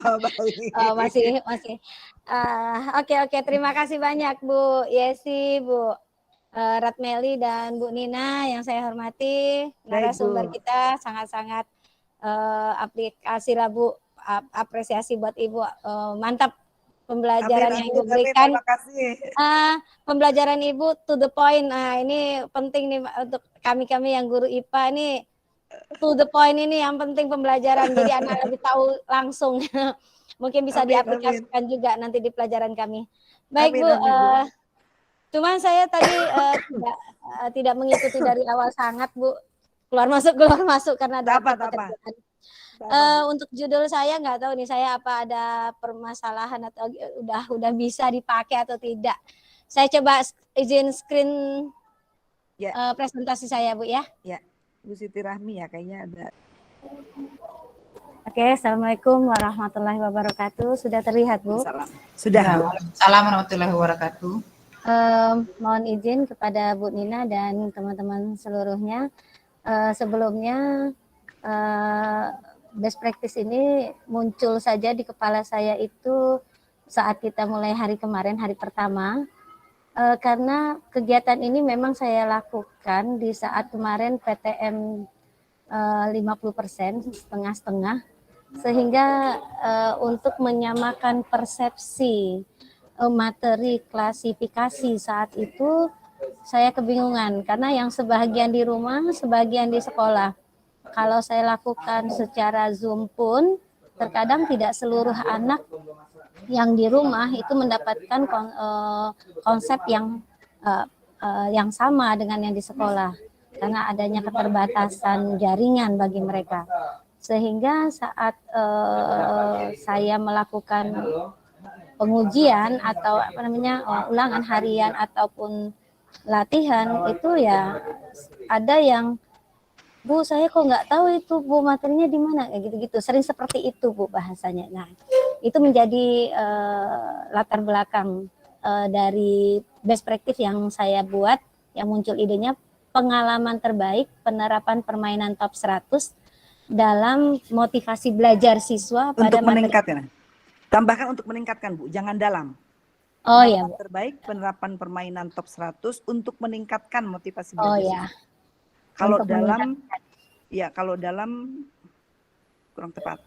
Oh, baik. Masih. Oke, terima kasih banyak Bu Yesi, Bu Ratmeli dan Bu Nina yang saya hormati. Baik, Narasumber Bu. kita sangat-sangat aplikasi lah Bu, apresiasi buat Ibu. Mantap pembelajaran yang Ibu Amin. berikan. Terima kasih. Pembelajaran Ibu to the point. Nah, ini penting nih untuk kami-kami yang guru IPA ini, to the point ini yang penting pembelajaran. Jadi anak lebih tahu langsung. Mungkin bisa Amin. diaplikasikan juga nanti di pelajaran kami. Baik Bu, Amin, Bu. cuman saya tadi tidak mengikuti dari awal sangat Bu, keluar masuk karena ada pekerjaan. Untuk judul saya nggak tahu nih saya apa ada permasalahan atau udah bisa dipakai atau tidak. Saya coba izin screen presentasi saya Bu ya. Ya, Bu Siti Rahmi ya kayaknya ada. Oke, Assalamualaikum warahmatullahi wabarakatuh. Sudah terlihat Bu? Sudah. Waalaikumsalam warahmatullahi wabarakatuh. Mohon izin kepada Bu Nina dan teman-teman seluruhnya. Sebelumnya best practice ini muncul saja di kepala saya itu saat kita mulai hari kemarin, hari pertama. Karena kegiatan ini memang saya lakukan di saat kemarin PTM 50%, setengah-setengah, sehingga untuk menyamakan persepsi materi klasifikasi saat itu saya kebingungan karena yang sebagian di rumah, sebagian di sekolah. Kalau saya lakukan secara Zoom pun terkadang tidak seluruh anak yang di rumah itu mendapatkan konsep yang sama dengan yang di sekolah karena adanya keterbatasan jaringan bagi mereka. Sehingga saat saya melakukan pengujian atau ulangan harian ataupun latihan itu ya ada yang Bu saya kok nggak tahu itu Bu materinya di mana kayak gitu-gitu, sering seperti itu Bu bahasanya. Nah itu menjadi latar belakang dari best practice yang saya buat, yang muncul idenya pengalaman terbaik penerapan permainan top 100 dalam motivasi belajar siswa pada untuk meningkatkan. Tambahkan untuk meningkatkan Bu, jangan dalam. Oh ya Bu. Terbaik penerapan permainan top 100 untuk meningkatkan motivasi belajar. Oh ya. Kalau dalam kalau dalam kurang tepat.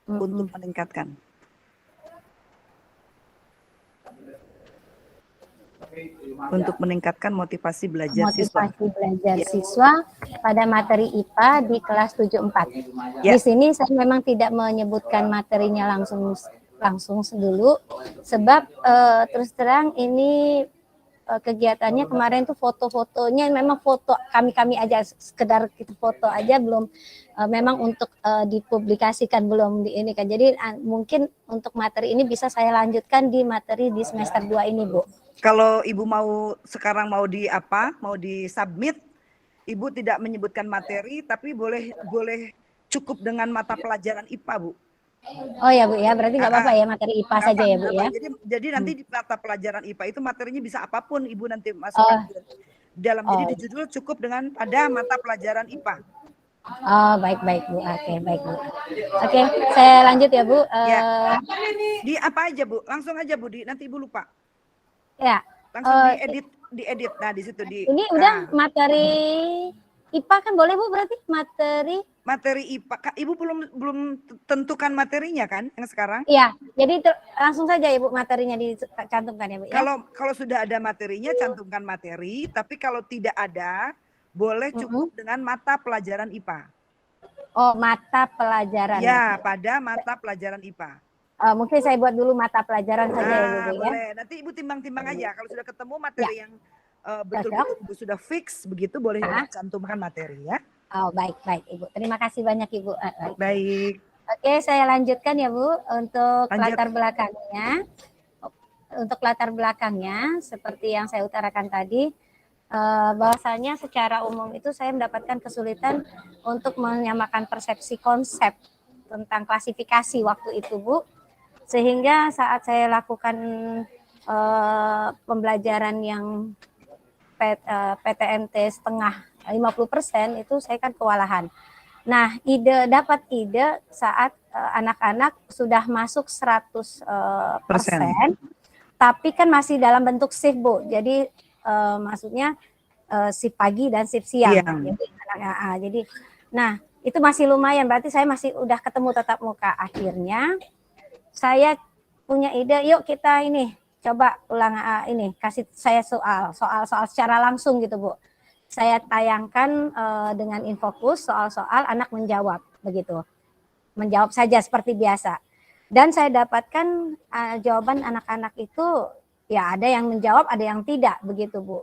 Untuk meningkatkan. Untuk meningkatkan motivasi belajar siswa. Motivasi belajar siswa pada materi IPA di kelas 74. Di sini saya memang tidak menyebutkan materinya langsung dulu sebab terus terang ini kegiatannya kemarin tuh foto-fotonya memang foto kami aja, sekedar kita foto aja, belum memang untuk dipublikasikan belum di ini kan. Jadi mungkin untuk materi ini bisa saya lanjutkan di materi di semester 2 ini Bu. Kalau Ibu sekarang mau di submit, Ibu tidak menyebutkan materi tapi boleh cukup dengan mata pelajaran IPA Bu. Oh ya Bu ya, berarti nggak apa-apa ya materi IPA saja ya Bu ya. Jadi nanti di mata pelajaran IPA itu materinya bisa apapun Ibu nanti masukkan dalam. Jadi di judul cukup dengan pada mata pelajaran IPA. Oh baik Bu, oke baik Bu. Oke, saya lanjut ya Bu. Di apa aja Bu? Langsung aja Bu, nanti Ibu lupa. Ya. Langsung diedit. Nah di situ Ini udah materi IPA kan boleh Bu, berarti materi IPA. Ibu belum tentukan materinya kan yang sekarang? Iya, jadi langsung saja Ibu materinya dicantumkan ya Bu ya. Kalau sudah ada materinya cantumkan materi, tapi kalau tidak ada boleh cukup dengan mata pelajaran IPA. Oh, mata pelajaran. Ya, pada mata pelajaran IPA. Mungkin saya buat dulu mata pelajaran saja ya Bu ya. Boleh. Nanti Ibu timbang-timbang aja. Kalau sudah ketemu materi yang betul-betul Ibu sudah fix begitu, boleh cantumkan materi ya. Oh baik Ibu. Terima kasih banyak Ibu. Baik. Oke, saya lanjutkan ya Bu untuk latar belakangnya. Untuk latar belakangnya seperti yang saya utarakan tadi, bahwasanya secara umum itu saya mendapatkan kesulitan untuk menyamakan persepsi konsep tentang klasifikasi waktu itu Bu. Sehingga saat saya lakukan pembelajaran yang PTMT setengah 50% itu saya kan kewalahan. Nah, dapat ide saat anak-anak sudah masuk 100%, tapi kan masih dalam bentuk shift, Bu. Jadi maksudnya shift pagi dan shift siang. Jadi nah itu masih lumayan, berarti saya masih udah ketemu tatap muka. Akhirnya saya punya ide, yuk kita ini coba ulang ini, kasih saya soal secara langsung gitu, Bu. Saya tayangkan dengan infokus soal-soal, anak menjawab begitu. Menjawab saja seperti biasa. Dan saya dapatkan jawaban anak-anak itu ya ada yang menjawab, ada yang tidak begitu, Bu.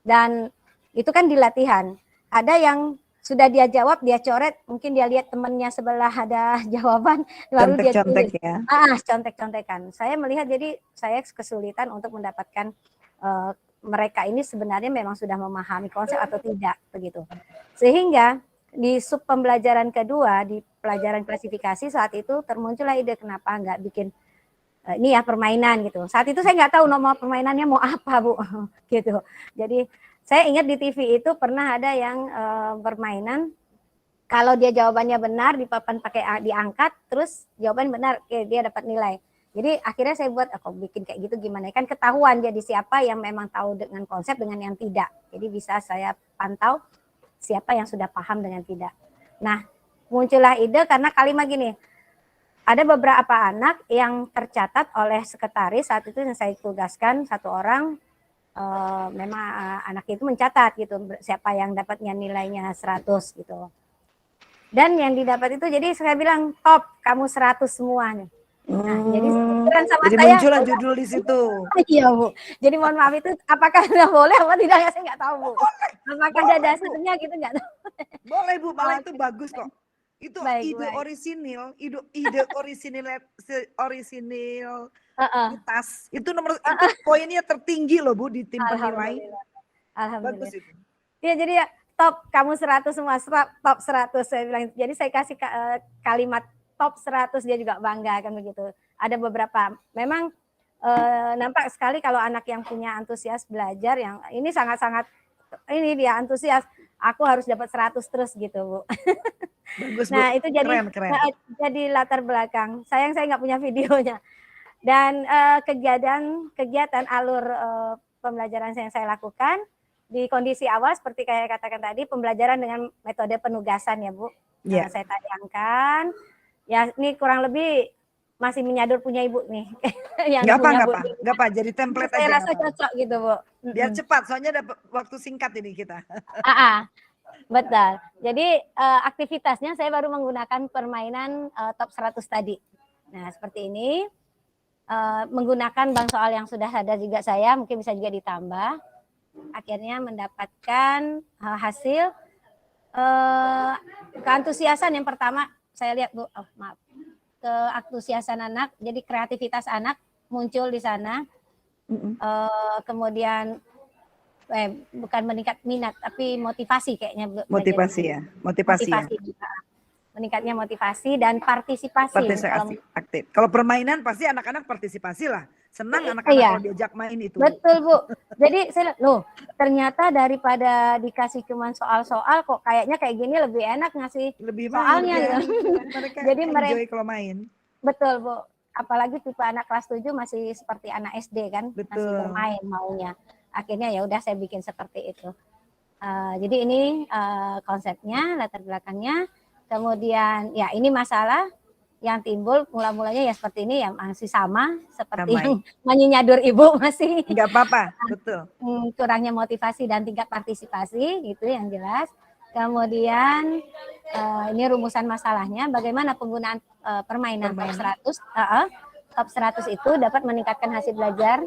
Dan itu kan di latihan. Ada yang sudah dia jawab, dia coret, mungkin dia lihat temannya sebelah ada jawaban, baru dia tulis. Ya. Contek-contekan. Saya melihat, jadi saya kesulitan untuk mendapatkan mereka ini sebenarnya memang sudah memahami konsep atau tidak begitu. Sehingga di sub pembelajaran kedua, di pelajaran klasifikasi, saat itu termuncullah ide kenapa nggak bikin ini ya permainan gitu. Saat itu saya nggak tahu nama permainannya mau apa, Bu, gitu. Jadi saya ingat di TV itu pernah ada yang permainan, kalau dia jawabannya benar di papan pakai diangkat, terus jawaban benar, dia dapat nilai. Jadi akhirnya saya buat, aku bikin kayak gitu gimana? Kan ketahuan jadi siapa yang memang tahu dengan konsep dengan yang tidak. Jadi bisa saya pantau siapa yang sudah paham dengan tidak. Nah, muncullah ide karena kalimat gini, ada beberapa anak yang tercatat oleh sekretaris saat itu yang saya tugaskan, satu orang memang anak itu mencatat gitu siapa yang dapatnya nilainya 100 gitu. Dan yang didapat itu, jadi saya bilang top, kamu 100 semua nih. Nah, jadi sama jadi saya muncullah judul di situ. Iya, Bu. Jadi mohon maaf itu apakah nggak boleh apa tidak ya saya nggak tahu, Bu. Apakah ada dasarnya gitu nggak tahu. Boleh, Bu, malah itu bagus kok. Itu ide orisinil, ide orisinilitas itu nomor itu poinnya tertinggi loh, Bu, di tim penilai. Alhamdulillah. Bagus itu. Iya, jadi ya top, kamu 100 semua, top 100 saya bilang. Jadi saya kasih kalimat top 100, dia juga bangga kan begitu. Ada beberapa memang nampak sekali kalau anak yang punya antusias belajar, yang ini sangat-sangat ini dia antusias, aku harus dapat 100 terus gitu, Bu. Bagus, Bu. Nah, itu jadi keren. Jadi latar belakang. Sayang saya nggak punya videonya. Dan kegiatan alur pembelajaran yang saya lakukan di kondisi awal seperti kayak katakan tadi, pembelajaran dengan metode penugasan ya, Bu. Nah, saya tayangkan. Ya, ini kurang lebih masih menyadur punya Ibu nih. Nggak apa, jadi template saya aja. Saya rasa cocok gitu, Bu. Biar cepat, soalnya dapat waktu singkat ini kita. Betul. Jadi aktivitasnya saya baru menggunakan permainan top 100 tadi. Nah, seperti ini. Menggunakan bank soal yang sudah ada juga saya, mungkin bisa juga ditambah. Akhirnya mendapatkan hasil keantusiasan yang pertama saya lihat, Bu, keantusiasan anak, jadi kreativitas anak muncul di sana. Kemudian bukan meningkat minat, tapi motivasi kayaknya. Motivasi juga. Meningkatnya motivasi dan partisipasi aktif. Kalau permainan pasti anak-anak partisipasi lah. Senang anak-anak kalau diajak main itu. Betul, Bu. Jadi saya ternyata daripada dikasih cuma soal-soal, kok kayaknya kayak gini lebih enak ngasih soalnya gitu. Jadi mereka kalau main. Betul, Bu. Apalagi tipe anak kelas 7 masih seperti anak SD kan, masih bermain maunya. Akhirnya ya udah saya bikin seperti itu. Jadi ini konsepnya, latar belakangnya. Kemudian ya ini masalah yang timbul mula-mulanya ya seperti ini ya, masih sama seperti yang menyadur Ibu, masih nggak apa-apa, betul. Kurangnya motivasi dan tingkat partisipasi gitu yang jelas. Kemudian ini rumusan masalahnya, bagaimana penggunaan permainan top 100 itu dapat meningkatkan hasil belajar.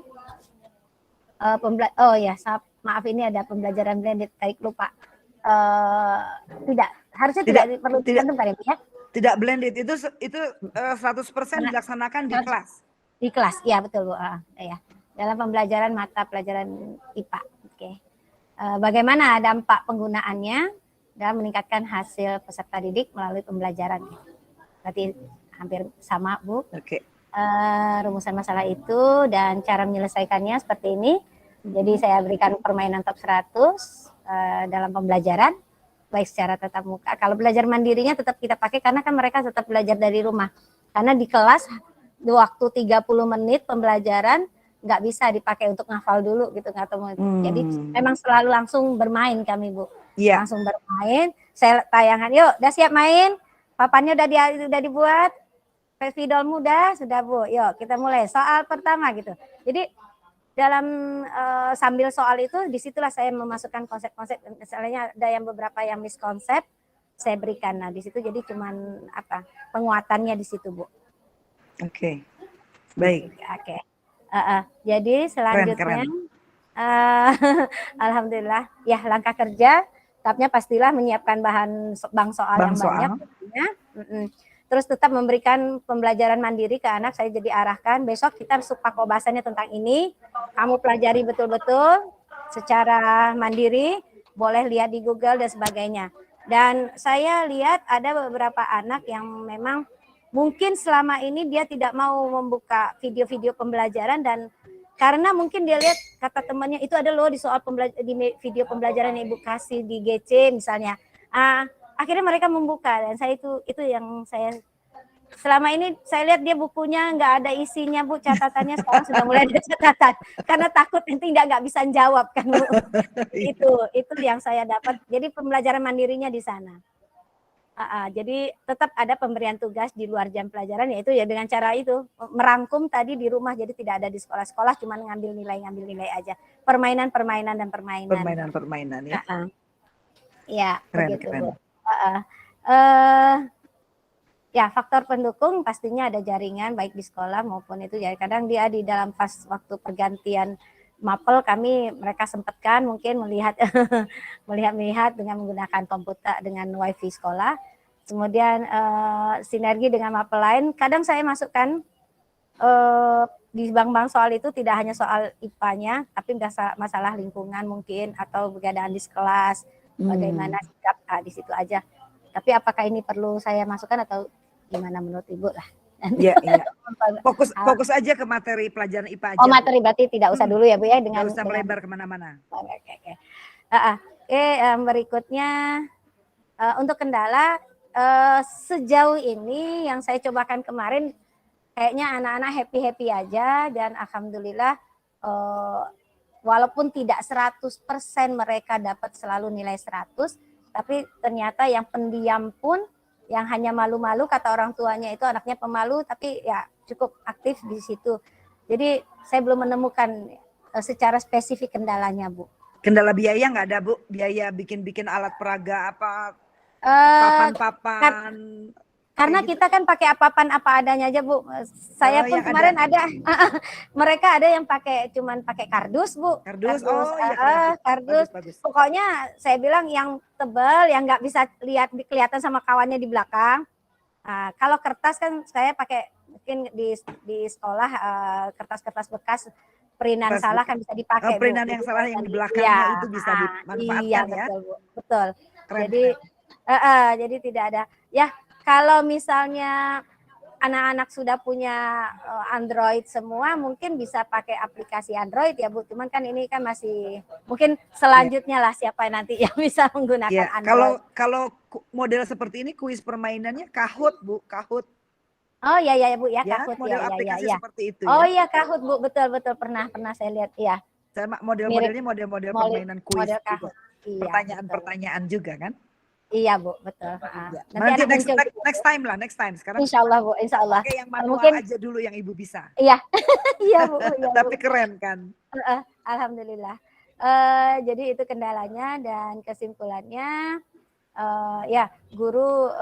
Maaf, ini ada pembelajaran blended, baik lupa. Harusnya tidak perlu dicantumkan ya. Tidak blended, itu 100% dilaksanakan di kelas. Di kelas, ya betul, Bu. Ya. Dalam pembelajaran mata pelajaran IPA. Oke. Bagaimana dampak penggunaannya dalam meningkatkan hasil peserta didik melalui pembelajaran? Berarti hampir sama, Bu. Oke. Rumusan masalah itu dan cara menyelesaikannya seperti ini. Jadi saya berikan permainan top 100 dalam pembelajaran. baik secara tatap muka. Kalau belajar mandirinya tetap kita pakai karena kan mereka tetap belajar dari rumah. Karena di kelas waktu 30 menit pembelajaran nggak bisa dipakai untuk ngafal dulu gitu nggak tahu. Jadi memang selalu langsung bermain kami Bu. Iya. Langsung bermain. Saya tayangan, yuk udah siap main? Papannya udah dibuat? Spidolmu sudah Bu. Yuk kita mulai soal pertama gitu. Jadi dalam sambil soal itu disitulah saya memasukkan konsep-konsep, misalnya ada yang beberapa yang miskonsep saya berikan. Nah di situ jadi cuman apa penguatannya di situ Bu. Oke. Baik. Oke. Jadi selanjutnya Keren. alhamdulillah ya langkah kerja tahapnya pastilah menyiapkan bank soal yang banyak pastinya. Terus tetap memberikan pembelajaran mandiri ke anak. Saya jadi arahkan besok kita bahasannya tentang ini, kamu pelajari betul-betul secara mandiri, boleh lihat di Google dan sebagainya. Dan saya lihat ada beberapa anak yang memang mungkin selama ini dia tidak mau membuka video-video pembelajaran, dan karena mungkin dia lihat kata temannya itu ada loh di soal di video pembelajaran yang Ibu kasih di GC misalnya. Akhirnya mereka membuka, dan saya itu yang saya selama ini saya lihat dia bukunya nggak ada isinya Bu, catatannya sekarang sudah mulai ada catatan karena takut nanti nggak bisa jawab kan Bu. Itu yang saya dapat. Jadi pembelajaran mandirinya di sana. Jadi tetap ada pemberian tugas di luar jam pelajaran, yaitu ya dengan cara itu merangkum tadi di rumah, jadi tidak ada di sekolah-sekolah cuman ngambil nilai aja, permainan ya. Ya begitu Bu. Ya faktor pendukung pastinya ada jaringan baik di sekolah maupun itu ya, kadang dia di dalam pas waktu pergantian mapel mereka sempatkan mungkin melihat dengan menggunakan komputer dengan wifi sekolah. Kemudian sinergi dengan mapel lain, kadang saya masukkan di bank soal itu tidak hanya soal IPA-nya, tapi masalah lingkungan mungkin atau keadaan di kelas, bagaimana sikap di situ aja. Tapi apakah ini perlu saya masukkan atau gimana menurut Ibu lah? Iya. Fokus aja ke materi pelajaran IPA aja. Oh materi berarti tidak usah dulu ya Bu ya, dengan usah melebar kemana-mana. Oke. Berikutnya untuk kendala sejauh ini yang saya cobakan kemarin kayaknya anak-anak happy aja, dan alhamdulillah walaupun tidak 100% mereka dapat selalu nilai 100, tapi ternyata yang pendiam pun, yang hanya malu-malu kata orang tuanya itu anaknya pemalu, tapi ya cukup aktif di situ. Jadi saya belum menemukan secara spesifik kendalanya Bu. Kendala biaya nggak ada Bu? Biaya bikin alat peraga apa? Papan-papan. Karena kita kan pakai papan apa adanya aja Bu. Saya pun kemarin ada mereka ada yang cuman pakai kardus Bu. Kardus. Bagus. Pokoknya saya bilang yang tebal, yang nggak bisa kelihatan sama kawannya di belakang. Kalau kertas kan saya pakai mungkin di sekolah kertas-kertas bekas printan salah kan bisa dipakai. Printan yang salah yang di belakangnya itu bisa dimanfaatkan ya. Betul. Keren. Jadi tidak ada ya. Kalau misalnya anak-anak sudah punya Android semua, mungkin bisa pakai aplikasi Android ya Bu. Cuman kan ini kan masih mungkin selanjutnya lah siapa nanti yang bisa menggunakan Android. Kalau model seperti ini kuis permainannya Kahoot Bu, Kahoot. Oh iya Bu ya, Kahoot model aplikasi seperti itu. Oh iya Kahoot Bu, betul pernah saya lihat ya. Sama model-modelnya model permainan kuis juga. Pertanyaan-pertanyaan juga kan? Iya Bu, betul. Nanti next time. Sekarang Insya Allah Bu, Insya Allah. Oke, yang manual aja dulu yang Ibu bisa. Iya, iya Bu. Tapi keren kan? Alhamdulillah. Jadi itu kendalanya, dan kesimpulannya ya guru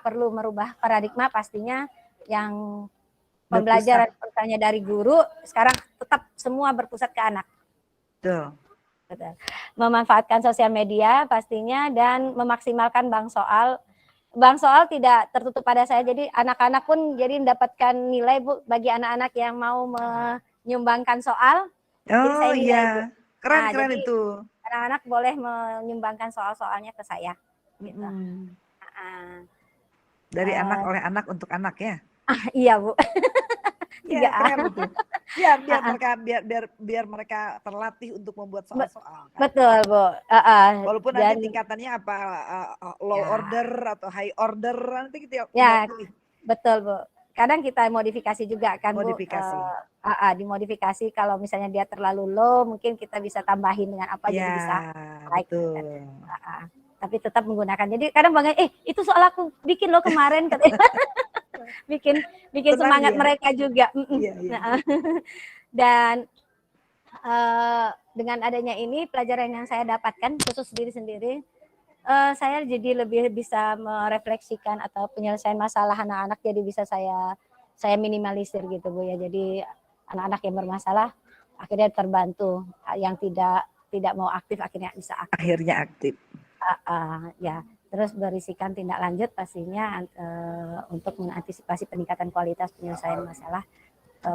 perlu merubah paradigma pastinya, yang pembelajaran pertanyaan dari guru sekarang tetap semua berpusat ke anak. Betul. Memanfaatkan sosial media pastinya, dan memaksimalkan bank soal. Bank soal tidak tertutup pada saya, jadi anak-anak pun jadi mendapatkan nilai Bu, bagi anak-anak yang mau menyumbangkan soal. Oh iya, keren itu. Anak-anak boleh menyumbangkan soal-soalnya ke saya. Gitu. Dari anak oleh anak untuk anak ya? Iya Bu. Iya, keren itu. biar mereka terlatih untuk membuat soal-soal. Kan? Betul, Bu. Walaupun nanti tingkatannya apa low order atau high order nanti kita pilih. Betul, Bu. Kadang kita modifikasi juga kan, Bu. Modifikasi. Dimodifikasi kalau misalnya dia terlalu low, mungkin kita bisa tambahin dengan apa jadi bisa naik. Betul. Kan. Tapi tetap menggunakan. Jadi kadang Bang, itu soal aku bikin lo kemarin katanya. bikin tenang semangat ya? Mereka juga. Dan dengan adanya ini pelajaran yang saya dapatkan khusus diri sendiri, saya jadi lebih bisa merefleksikan atau penyelesaian masalah anak-anak jadi bisa saya minimalisir gitu, Bu ya. Jadi anak-anak yang bermasalah akhirnya terbantu, yang tidak mau aktif akhirnya bisa aktif. Akhirnya aktif. Ya, terus berisikan tindak lanjut pastinya untuk mengantisipasi peningkatan kualitas penyelesaian masalah,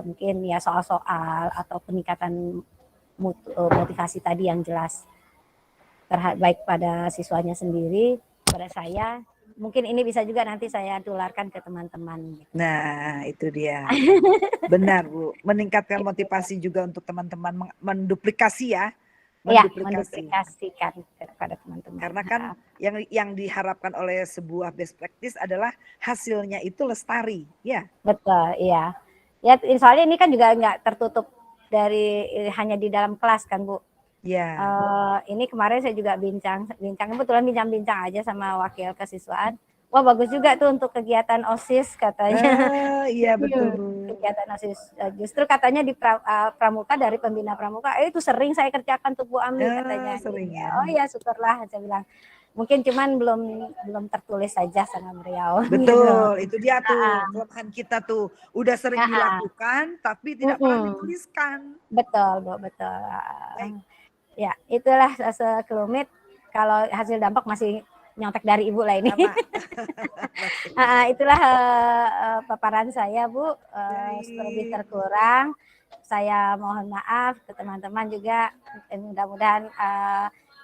mungkin ya soal-soal atau peningkatan motivasi tadi yang jelas baik pada siswanya sendiri, pada saya. Mungkin ini bisa juga nanti saya tularkan ke teman-teman. Nah, itu dia. Benar, Bu. Meningkatkan motivasi juga untuk teman-teman menduplikasi ya. Menduplikasikan kepada teman-teman. Karena kan yang diharapkan oleh sebuah best practice adalah hasilnya itu lestari, ya. Betul, iya. Ya, soalnya ini kan juga nggak tertutup dari hanya di dalam kelas kan, Bu. Ya. Ini kemarin saya juga kebetulan bincang aja sama wakil kesiswaan. Wah, bagus juga tuh untuk kegiatan OSIS katanya. Iya betul, Bu. Kegiatan OSIS. Justru katanya di pramuka, dari pembina pramuka, itu sering saya kerjakan tuh Bu Ami katanya. Sering ya. Oh ya, syukurlah, saya bilang. Mungkin cuman belum tertulis saja sama beliau. Betul, itu dia tuh kelemahan kita tuh. Udah sering dilakukan tapi tidak pernah dituliskan. Betul, Bu, betul. Ya, itulah sekelumit. Kalau hasil dampak masih nyontek dari Ibu lah ini. Itulah paparan saya, Bu. Lebih terkurang. Saya mohon maaf ke teman-teman juga. Mudah-mudahan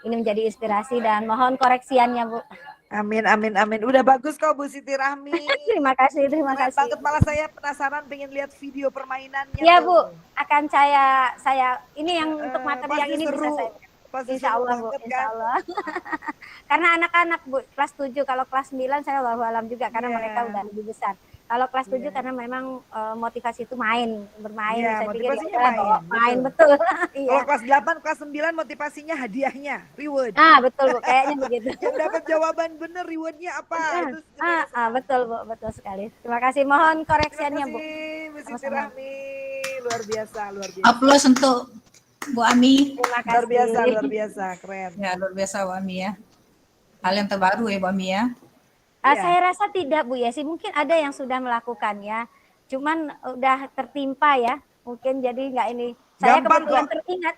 ini menjadi inspirasi dan mohon koreksiannya, Bu. Amin. Udah bagus kok, Bu Siti Rahmi. Terima kasih. Banget, malah saya penasaran pengen lihat video permainannya. Iya, Bu. Akan saya ini yang untuk materi yang ini seru. bisa saya. Insya Allah, Bu. Insya Allah. Karena anak-anak, Bu, kelas 7, kalau kelas 9 saya wallahu alam juga karena mereka udah lebih besar. Kalau kelas 7 karena memang motivasi itu bermain. Saya pikir main betul. Kalau kelas 8, kelas 9 motivasinya hadiahnya, reward. Betul, Bu, kayaknya begitu. Yang dapat jawaban bener rewardnya apa? Betul, Bu, betul sekali. Terima kasih, mohon koreksiannya, Bu. Bu Siti Rahmi, luar biasa. Aplaus untuk Bu Ami. Terima kasih. Luar biasa, keren. Ya, luar biasa Bu Ami ya. Hal yang terbaru ya Bu Ami ya. Saya rasa tidak, Bu Yesi. Mungkin ada yang sudah melakukannya, cuman udah tertimpa ya. Mungkin jadi nggak ini. Saya kebetulan teringat.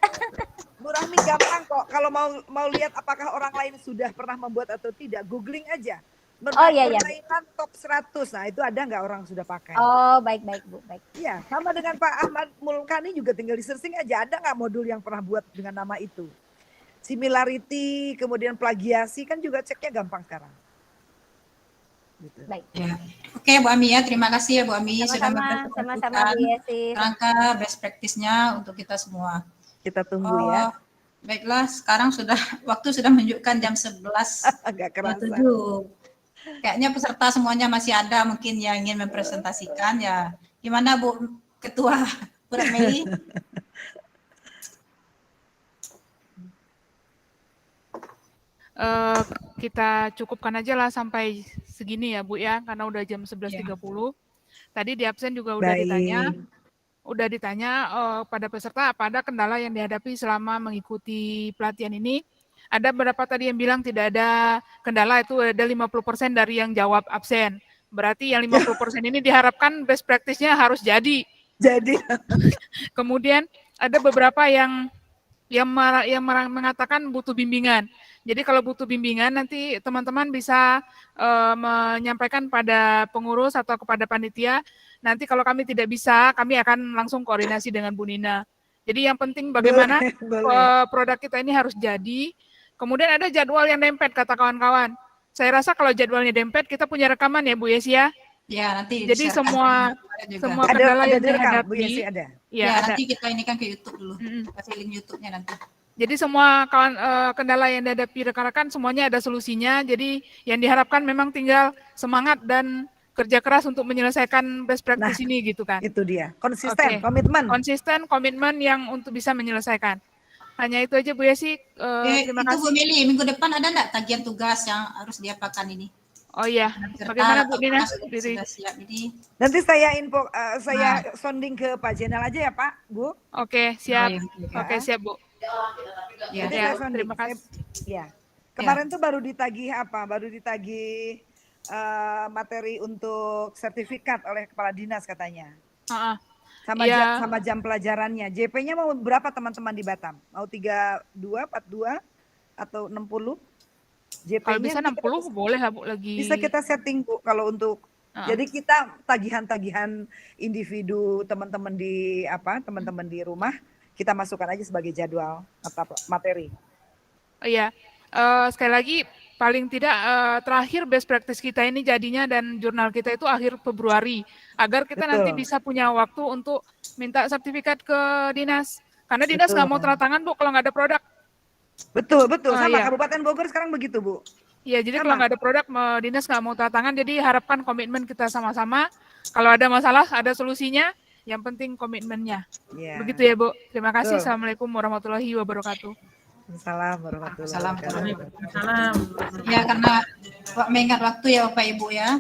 Bu Rahmi gampang kok. Kalau mau lihat apakah orang lain sudah pernah membuat atau tidak, googling aja. Permainan top 100. Nah, itu ada nggak orang sudah pakai? Oh, baik Bu, baik. Iya, sama dengan Pak Ahmad Mulkani juga tinggal di searching aja. Ada nggak modul yang pernah buat dengan nama itu? Similarity, kemudian plagiasi kan juga ceknya gampang sekarang. Gitu. Baik. Ya. Oke, Bu Ami ya, terima kasih ya Bu Ami sudah sama-sama Bu Yesi. Kerangka best practice-nya untuk kita semua. Kita tunggu ya. Baiklah, sekarang waktu sudah menunjukkan jam 11. Agak kerasa. Kayaknya peserta semuanya masih ada mungkin yang ingin mempresentasikan ya. Gimana Bu Ketua Bu Meli? Kita cukupkan aja lah sampai segini ya Bu ya, karena udah jam 11.30. Tadi di absen juga udah ditanya pada peserta apa ada kendala yang dihadapi selama mengikuti pelatihan ini. Ada beberapa tadi yang bilang tidak ada kendala, itu ada 50% dari yang jawab absen. Berarti yang 50% ini diharapkan best practice-nya harus jadi. Kemudian ada beberapa yang mengatakan butuh bimbingan. Jadi kalau butuh bimbingan nanti teman-teman bisa menyampaikan pada pengurus atau kepada panitia. Nanti kalau kami tidak bisa, kami akan langsung koordinasi dengan Bu Nina. Jadi yang penting bagaimana produk kita ini harus jadi. Kemudian ada jadwal yang dempet kata kawan-kawan. Saya rasa kalau jadwalnya dempet kita punya rekaman ya Bu Yesi ya. Ya, nanti jadi semua kendala yang dihadapi Ya, Ya, ada. nanti kita ini kan ke YouTube dulu. Mm-mm. Kasih link YouTube-nya nanti. Jadi semua kendala yang dihadapi rekan-rekan semuanya ada solusinya. Jadi yang diharapkan memang tinggal semangat dan kerja keras untuk menyelesaikan best Nah, practice ini gitu kan. itu dia. Konsisten, Oke. komitmen. Konsisten, komitmen yang untuk bisa menyelesaikan. Hanya itu aja Bu Yesi. Terima Itu Bu kasih. Meli, minggu depan ada enggak tagihan tugas yang harus diapakan ini? Oh iya, Serta bagaimana Bu atau Dina? sudah siap. Jadi Nanti saya info, saya sounding ke Pak Jenal aja ya Pak, Bu. Oke, siap. ya. Oke, siap Bu. Ya. Nanti Ya, saya sounding. terima kasih. Ya. Kemarin tuh baru ditagih apa? Baru ditagih materi untuk sertifikat oleh kepala dinas katanya. Iya. Sama jam pelajarannya. JP-nya mau berapa teman-teman di Batam? Mau 32, 42 atau 60? Kalau JP-nya bisa 60 boleh lah Bu lagi. bisa kita setting Bu kalau untuk jadi kita tagihan-tagihan individu teman-teman di teman-teman di rumah kita masukkan aja sebagai jadwal materi. Oh iya, sekali lagi paling tidak terakhir best practice kita ini jadinya dan jurnal kita itu akhir Februari agar kita nanti bisa punya waktu untuk minta sertifikat ke dinas karena dinas nggak mau tanda tangan Bu kalau nggak ada produk. Betul sama iya. Kabupaten Bogor sekarang begitu Bu. Iya, jadi kalau nggak ada produk, dinas nggak mau tanda tangan, jadi harapkan komitmen kita sama-sama. Kalau ada masalah, ada solusinya, yang penting komitmennya. Yeah. Begitu ya, Bu. Terima kasih. Assalamualaikum warahmatullahi wabarakatuh. Assalamualaikum warahmatullahi wabarakatuh. Ya, karena mengingat waktu ya Bapak Ibu ya.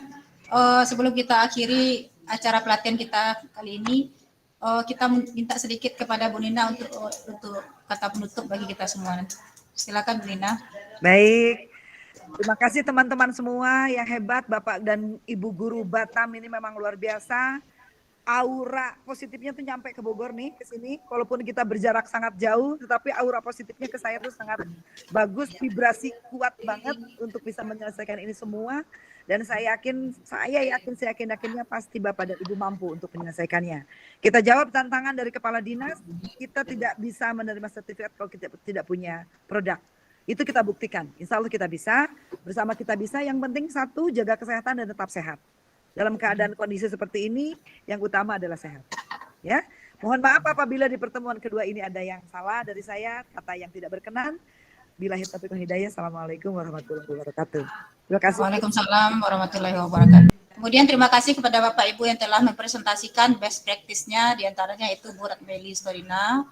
Sebelum kita akhiri acara pelatihan kita kali ini, kita minta sedikit kepada Bu Nina untuk kata penutup bagi kita semua. Silakan Bu Nina. Baik. Terima kasih teman-teman semua yang hebat, Bapak dan Ibu Guru Batam ini memang luar biasa. Aura positifnya tuh nyampe ke Bogor nih, ke sini. Walaupun kita berjarak sangat jauh, tetapi aura positifnya ke saya tuh sangat bagus, vibrasi kuat banget untuk bisa menyelesaikan ini semua. Dan saya yakinnya pasti Bapak dan Ibu mampu untuk menyelesaikannya. Kita jawab tantangan dari Kepala Dinas, kita tidak bisa menerima sertifikat kalau kita tidak punya produk. Itu kita buktikan, insya Allah kita bisa, bersama kita bisa, yang penting satu, jaga kesehatan dan tetap sehat. Dalam keadaan kondisi seperti ini, yang utama adalah sehat. Ya, mohon maaf apabila di pertemuan kedua ini ada yang salah dari saya, kata yang tidak berkenan. Billahi taufiq wal hidayah. Assalamualaikum warahmatullahi wabarakatuh. Terima kasih. Waalaikumsalam warahmatullahi wabarakatuh. Kemudian terima kasih kepada Bapak Ibu yang telah mempresentasikan best practice-nya, diantaranya itu Bu Ratmeli Storina,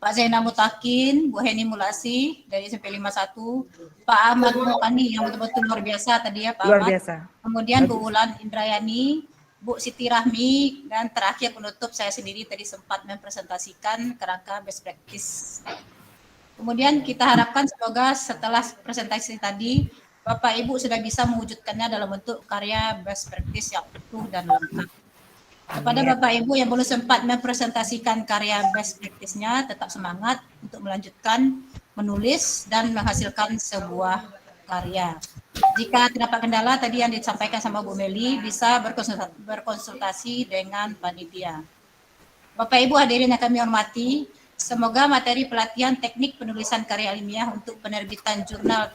Pak Zainal Mutakin, Bu Heni Mulasi dari SMP 51, Pak Ahmad Mokani yang betul-betul luar biasa tadi ya Pak Ahmad. Luar biasa. Kemudian Bu Ulan Indrayani, Bu Siti Rahmi, dan terakhir penutup saya sendiri tadi sempat mempresentasikan kerangka best practice. Kemudian kita harapkan semoga setelah presentasi tadi Bapak Ibu sudah bisa mewujudkannya dalam bentuk karya best practice yang utuh dan lengkap. Kepada Bapak Ibu yang belum sempat mempresentasikan karya best practice-nya, tetap semangat untuk melanjutkan menulis dan menghasilkan sebuah karya. Jika terdapat kendala tadi yang disampaikan sama Bu Meli, bisa berkonsultasi dengan panitia. Bapak Ibu hadirin yang kami hormati, semoga materi pelatihan teknik penulisan karya ilmiah untuk penerbitan jurnal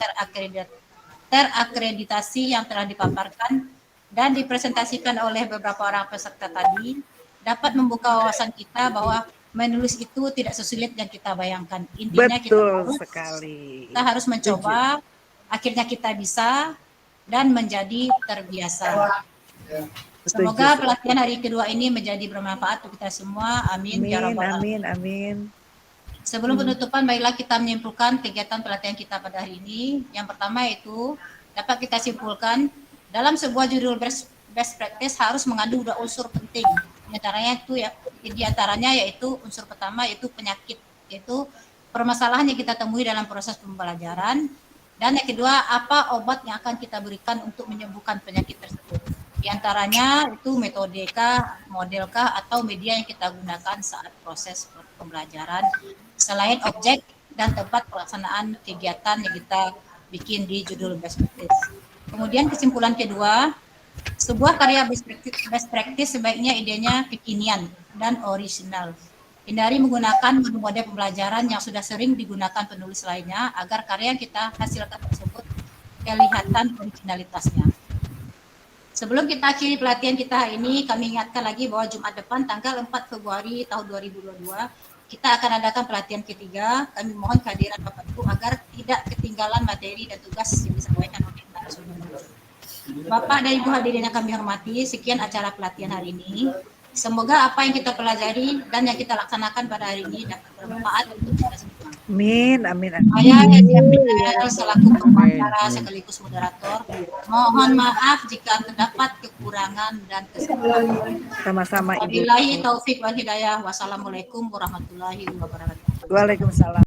terakreditasi yang telah dipaparkan dan dipresentasikan oleh beberapa orang peserta tadi dapat membuka wawasan kita bahwa menulis itu tidak sesulit yang kita bayangkan. Intinya kita harus mencoba, akhirnya kita bisa dan menjadi terbiasa. Semoga pelatihan hari kedua ini menjadi bermanfaat untuk kita semua. Amin. Amin. Sebelum penutupan, baiklah kita menyimpulkan kegiatan pelatihan kita pada hari ini. Yang pertama itu dapat kita simpulkan dalam sebuah judul best practice harus mengandung 2 unsur penting. Di antaranya yaitu unsur pertama yaitu penyakit, yaitu permasalahan yang kita temui dalam proses pembelajaran, dan yang kedua apa obat yang akan kita berikan untuk menyembuhkan penyakit tersebut. Di antaranya itu metodekah, modelkah, atau media yang kita gunakan saat proses pembelajaran, selain objek dan tempat pelaksanaan kegiatan yang kita bikin di judul best practice. Kemudian kesimpulan kedua, sebuah karya best practice sebaiknya idenya kekinian dan orisinal. Hindari menggunakan model pembelajaran yang sudah sering digunakan penulis lainnya agar karya yang kita hasilkan tersebut kelihatan originalitasnya. Sebelum kita akhiri pelatihan kita hari ini, kami ingatkan lagi bahwa Jumat depan tanggal 4 Februari tahun 2022 kita akan adakan pelatihan ketiga. Kami mohon kehadiran Bapak Ibu agar tidak ketinggalan materi dan tugas yang disampaikan oleh narasumber. Bapak dan Ibu hadirin yang kami hormati, sekian acara pelatihan hari ini. Semoga apa yang kita pelajari dan yang kita laksanakan pada hari ini dapat bermanfaat untuk kita semua. Amin, amin, amin. Saya Hezia Minal selaku pengacara sekaligus moderator. Mohon maaf jika terdapat kekurangan dan kesalahan. Sama-sama Ibu. Wabillahi taufik wal hidayah. Wassalamualaikum warahmatullahi wabarakatuh. Waalaikumsalam.